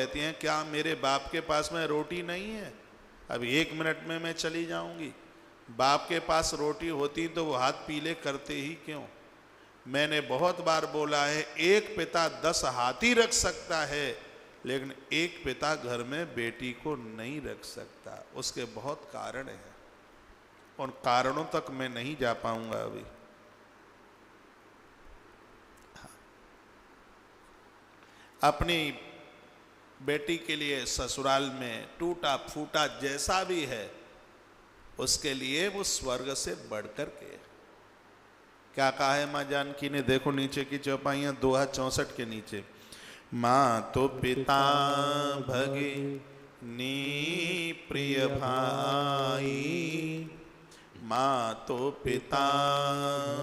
कहती हैं क्या मेरे बाप के पास में रोटी नहीं है, अब 1 मिनट में मैं चली जाऊंगी। बाप के पास रोटी होती तो वो हाथ पीले करते ही क्यों। मैंने बहुत बार बोला है, एक पिता 10 हाथी रख सकता है, लेकिन एक पिता घर में बेटी को नहीं रख सकता। उसके बहुत कारण हैं, उन कारणों तक मैं नहीं जा पाऊंगा अभी। अपनी बेटी के लिए ससुराल में टूटा फूटा जैसा भी है, उसके लिए वो स्वर्ग से बढ़कर के। क्या कहा है माँ जानकी ने, देखो नीचे की चौपाइयां, दोहा 64 के नीचे। माँ तो पिता भगिनी प्रिय भाई, माँ तो पिता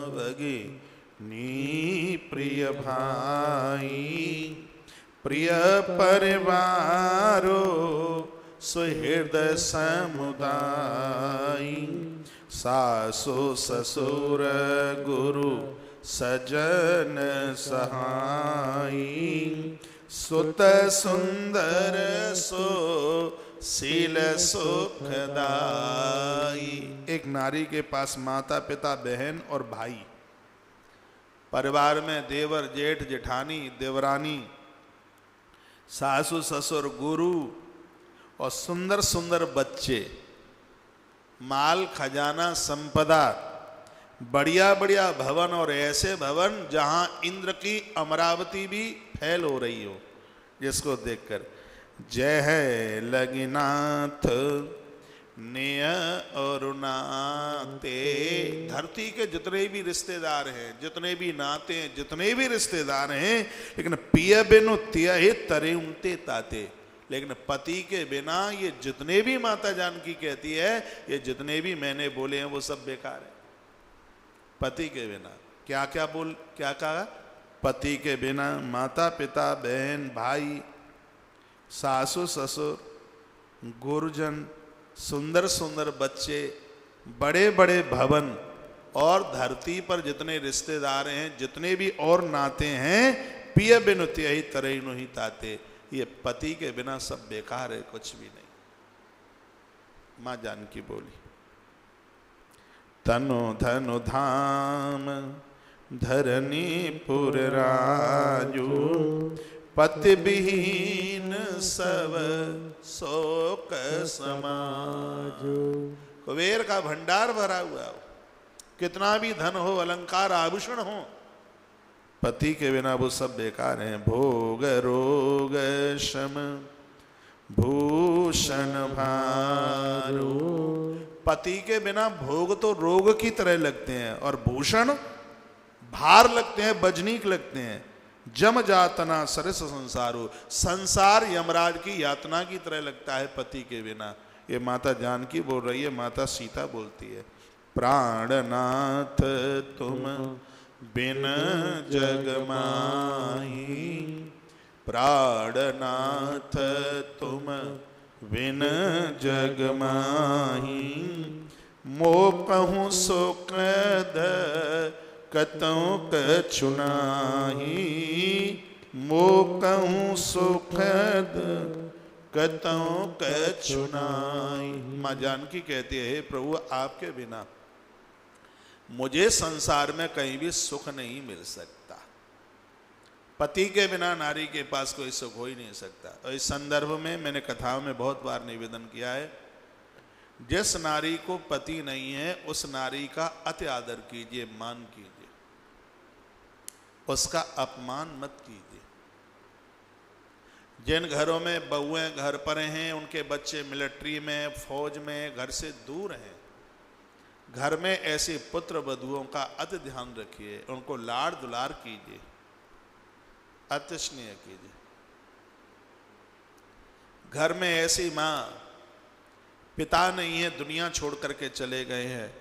भगिनी प्रिय भाई, प्रिय परिवारो सुहृदय समुदाय, सासु ससुर गुरु सजन सहाई, सुत सुंदर सो शील सुखदाई। एक नारी के पास माता पिता बहन और भाई, परिवार में देवर जेठ जेठानी देवरानी सासु ससुर गुरु और सुंदर सुंदर बच्चे, माल खजाना संपदा, बढ़िया बढ़िया भवन, और ऐसे भवन जहां इंद्र की अमरावती भी फैल हो रही हो, जिसको देखकर जय है लगिनाथ नेय और नाते। धरती के जितने भी रिश्तेदार हैं, जितने भी नाते हैं, जितने भी रिश्तेदार हैं, लेकिन पिय बिनु तिय तरे उनते ताते। लेकिन पति के बिना ये जितने भी, माता जानकी कहती है, ये जितने भी मैंने बोले हैं वो सब बेकार है। पति के बिना क्या कहा, पति के बिना माता पिता बहन भाई सासु ससुर गुरुजन सुंदर सुंदर बच्चे बड़े बड़े भवन और धरती पर जितने रिश्तेदार हैं, जितने भी और नाते हैं, पिय बिनु तिय तरे ही ताते। ये पति के बिना सब बेकार है, कुछ भी नहीं। मां जानकी बोली, तनु धनु धाम धरनी पुर राजू, पति विहीन सब शोक समाजो। कुबेर का भंडार भरा हुआ हो, कितना भी धन हो, अलंकार आभूषण हो, पति के बिना वो सब बेकार हैं। भोग रोग शम भूषण भारो, पति के बिना भोग तो रोग की तरह लगते हैं और भूषण भार लगते हैं, बजनीक लगते हैं। जम जातना सरस संसारो, संसार यमराज की यातना की तरह लगता है पति के बिना। ये माता जानकी बोल रही है, माता सीता बोलती है। प्राणनाथ तुम बिन जग माही, प्राणनाथ तुम बिन जग माही, मोह कहूँ सुखद कतौ कछु नाही, मोह कहूँ सुखद कतौ कछु नाही। माँ जानकी कहती है, प्रभु आपके बिना मुझे संसार में कहीं भी सुख नहीं मिल सकता। पति के बिना नारी के पास कोई सुख हो ही नहीं सकता। और इस संदर्भ में मैंने कथाओं में बहुत बार निवेदन किया है, जिस नारी को पति नहीं है उस नारी का अति आदर कीजिए, मान कीजिए, उसका अपमान मत कीजिए। जिन घरों में बहुएं घर पर हैं, उनके बच्चे मिलिट्री में, फौज में, घर से दूर हैं, घर में ऐसे पुत्र वधुओं का अति ध्यान रखिए, उनको लाड़ दुलार कीजिए, अति स्नेह कीजिए। घर में ऐसी माँ, पिता नहीं है, दुनिया छोड़ करके चले गए हैं,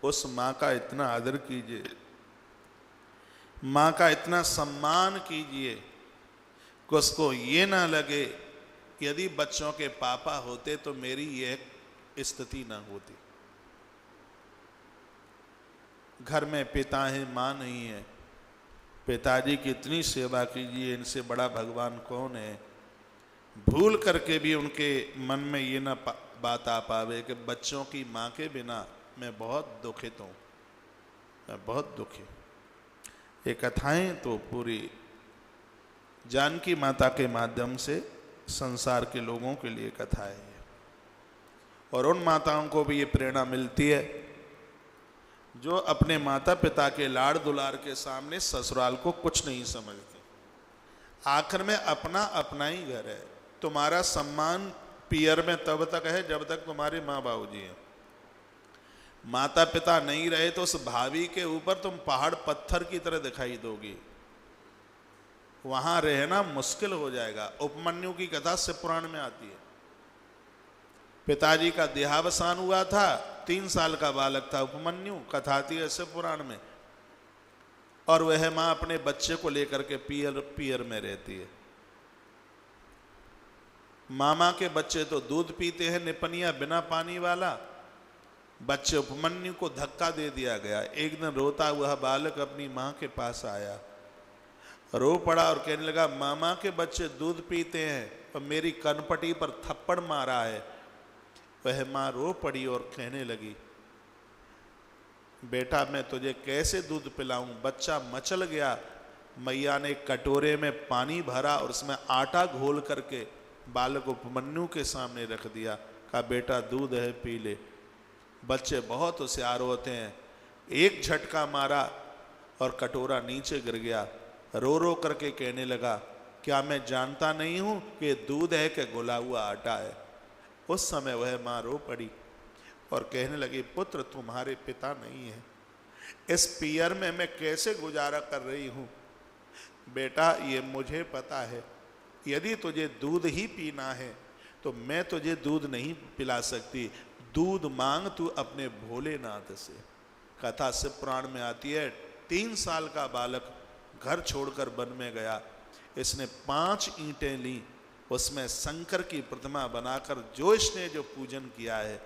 उस माँ का इतना आदर कीजिए, माँ का इतना सम्मान कीजिए कि उसको ये ना लगे कि यदि बच्चों के पापा होते तो मेरी यह स्थिति ना होती। घर में पिता है, माँ नहीं है, पिताजी की इतनी सेवा कीजिए, इनसे बड़ा भगवान कौन है। भूल करके भी उनके मन में ये ना बात आ पावे कि बच्चों की माँ के बिना मैं बहुत दुखित हूँ, मैं बहुत दुखी। ये कथाएं तो पूरी जानकी माता के माध्यम से संसार के लोगों के लिए कथाएं हैं, और उन माताओं को भी ये प्रेरणा मिलती है जो अपने माता पिता के लाड़ दुलार के सामने ससुराल को कुछ नहीं समझते। आखिर में अपना अपना ही घर है। तुम्हारा सम्मान पियर में तब तक है जब तक तुम्हारे माँ बाबूजी हैं। माता पिता नहीं रहे तो उस भाभी के ऊपर तुम पहाड़ पत्थर की तरह दिखाई दोगी, वहां रहना मुश्किल हो जाएगा। उपमन्यु की कथा शिव पुराण में आती है। पिताजी का देहावसान हुआ था, 3 साल का बालक था उपमन्यु, कथा आती है शिव पुराण में, और वह मां अपने बच्चे को लेकर के पियर में रहती है। मामा के बच्चे तो दूध पीते हैं निपनिया बिना पानी वाला, बच्चे उपमन्यु को धक्का दे दिया गया। एक दिन रोता हुआ बालक अपनी मां के पास आया, रो पड़ा और कहने लगा, मामा के बच्चे दूध पीते हैं और मेरी कनपटी पर थप्पड़ मारा है। वह मां रो पड़ी और कहने लगी, बेटा मैं तुझे कैसे दूध पिलाऊं, बच्चा मचल गया। मैया ने कटोरे में पानी भरा और उसमें आटा घोल करके बालक उपमन्यु के सामने रख दिया, कहा बेटा दूध है पी ले। बच्चे बहुत होशियार होते हैं, एक झटका मारा और कटोरा नीचे गिर गया। रो रो करके कहने लगा, क्या मैं जानता नहीं हूं कि दूध है कि घुला हुआ आटा है। उस समय वह मां रो पड़ी और कहने लगी, पुत्र तुम्हारे पिता नहीं है, इस पियर में मैं कैसे गुजारा कर रही हूं। बेटा ये मुझे पता है, यदि तुझे दूध ही पीना है तो मैं तुझे दूध नहीं पिला सकती, दूध मांग तू अपने भोलेनाथ से। कथा शिव पुराण में आती है। 3 साल का बालक घर छोड़कर वन में गया, इसने 5 ईंटें ली, उसमें शंकर की प्रतिमा बनाकर जो पूजन किया है,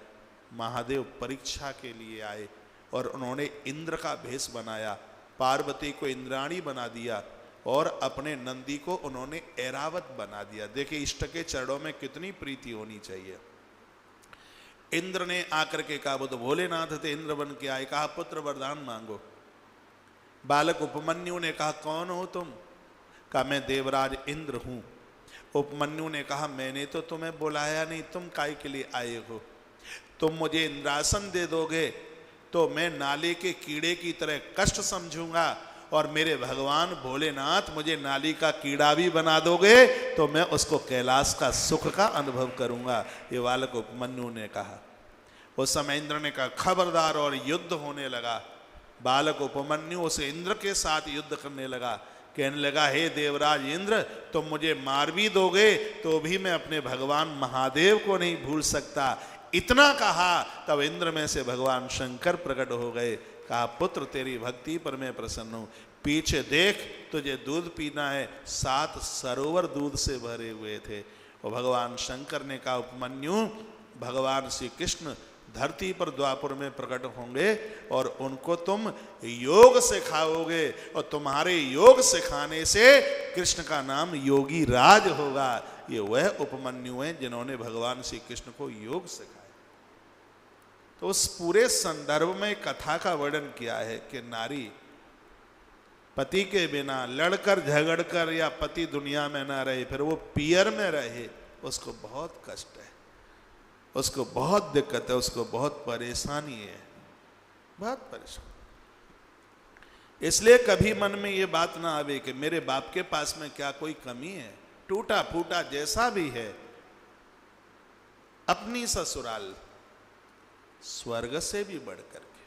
महादेव परीक्षा के लिए आए और उन्होंने इंद्र का भेष बनाया, पार्वती को इंद्राणी बना दिया और अपने नंदी को उन्होंने ऐरावत बना दिया। देखिए इष्ट के चरणों में कितनी प्रीति होनी चाहिए। इंद्र ने आकर के कहा, वो तो भोलेनाथ थे, इंद्र बन के आए, कहा पुत्र वरदान मांगो। बालक उपमन्यु ने कहा, कौन हो तुम? कहा मैं देवराज इंद्र हूं। उपमन्यु ने कहा, मैंने तो तुम्हें बुलाया नहीं, तुम काय के लिए आए हो? तुम मुझे इंद्रासन दे दोगे तो मैं नाले के कीड़े की तरह कष्ट समझूंगा, और मेरे भगवान भोलेनाथ मुझे नाली का कीड़ा भी बना दोगे तो मैं उसको कैलाश का सुख का अनुभव करूंगा। ये बालक उपमन्यु ने कहा। उस समय इंद्र ने कहा, खबरदार, और युद्ध होने लगा। बालक उपमन्यु उस इंद्र के साथ युद्ध करने लगा, कहने लगा, हे देवराज इंद्र, तुम मुझे मार भी दोगे तो भी मैं अपने भगवान महादेव को नहीं भूल सकता। इतना कहा तब इंद्र में से भगवान शंकर प्रकट हो गए। कहा, पुत्र तेरी भक्ति पर मैं प्रसन्न हूं, पीछे देख तुझे दूध पीना है। 7 सरोवर दूध से भरे हुए थे। और भगवान शंकर ने कहा, उपमन्यु भगवान श्री कृष्ण धरती पर द्वापर में प्रकट होंगे और उनको तुम योग सिखाओगे, और तुम्हारे योग सिखाने से कृष्ण का नाम योगी राज होगा। ये वह उपमन्यु हैं जिन्होंने भगवान श्री कृष्ण को योग सिखाया। तो उस पूरे संदर्भ में कथा का वर्णन किया है कि नारी पति के बिना लड़कर झगड़कर या पति दुनिया में ना रहे, फिर वो पियर में रहे, उसको बहुत कष्ट है, उसको बहुत दिक्कत है, उसको बहुत परेशानी है, बहुत परेशान। इसलिए कभी मन में ये बात ना आवे कि मेरे बाप के पास में क्या कोई कमी है। टूटा फूटा जैसा भी है, अपनी ससुराल स्वर्ग से भी बढ़कर के।